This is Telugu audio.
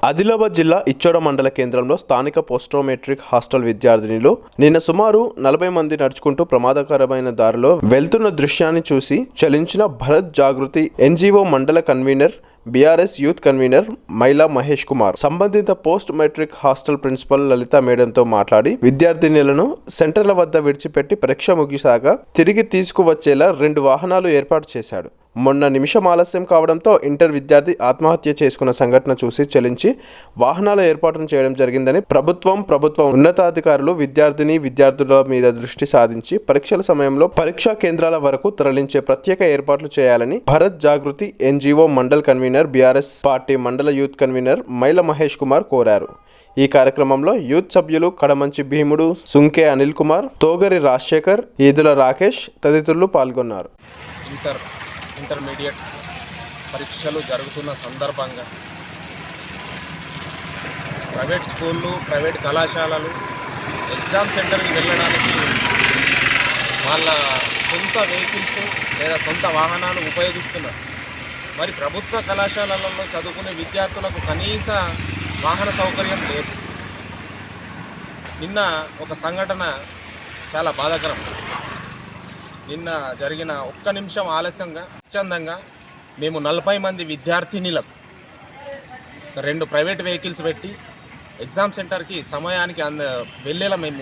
ఆదిలాబాద్ జిల్లా ఇచ్చోడ మండల కేంద్రంలో స్థానిక పోస్ట్ మెట్రిక్ హాస్టల్ విద్యార్థినిలు నిన్న సుమారు 40 మంది నడుచుకుంటూ ప్రమాదకరమైన దారిలో వెళ్తున్న దృశ్యాన్ని చూసి చలించిన భరత్ జాగృతి ఎన్జీఓ మండల కన్వీనర్ బీఆర్ఎస్ యూత్ కన్వీనర్ మైలా మహేష్ కుమార్ సంబంధిత పోస్ట్ మెట్రిక్ హాస్టల్ ప్రిన్సిపల్ లలిత మేడంతో మాట్లాడి విద్యార్థినులను సెంటర్ల వద్ద విడిచిపెట్టి పరీక్ష ముగిసాక తిరిగి తీసుకువచ్చేలా 2 వాహనాలు ఏర్పాటు చేశాడు. మొన్న నిమిషం ఆలస్యం కావడంతో ఇంటర్ విద్యార్థి ఆత్మహత్య చేసుకున్న సంఘటన చూసి చలించి వాహనాల ఏర్పాటును చేయడం జరిగిందని ప్రభుత్వ ఉన్నతాధికారులు విద్యార్థుల మీద దృష్టి సాధించి పరీక్షల సమయంలో పరీక్షా కేంద్రాల వరకు తరలించే ప్రత్యేక ఏర్పాట్లు చేయాలని Bharat Jagruthi NGO mandal convener BRS party మండల యూత్ కన్వీనర్ మైల మహేష్ కుమార్ కోరారు. ఈ కార్యక్రమంలో యూత్ సభ్యులు కడమంచి భీముడు, సుంకే అనిల్ కుమార్, తోగరి రాజశేఖర్, ఈదుల రాకేష్ తదితరులు పాల్గొన్నారు. ఇంటర్మీడియట్ పరీక్షలు జరుగుతున్న సందర్భంగా ప్రైవేట్ స్కూళ్ళు, ప్రైవేట్ కళాశాలలు ఎగ్జామ్ సెంటర్కి వెళ్ళడానికి వాళ్ళ సొంత వెహికల్స్ లేదా సొంత వాహనాలు ఉపయోగిస్తున్నారు. మరి ప్రభుత్వ కళాశాలలలో చదువుకునే విద్యార్థులకు కనీస వాహన సౌకర్యం లేదు. నిన్న ఒక సంఘటన చాలా బాధాకరం. నిన్న జరిగిన 1 నిమిషం ఆలస్యంగా స్వచ్ఛందంగా మేము 40 మంది విద్యార్థినిలకు 2 ప్రైవేట్ వెహికల్స్ పెట్టి ఎగ్జామ్ సెంటర్కి సమయానికి వెళ్ళేలా మేము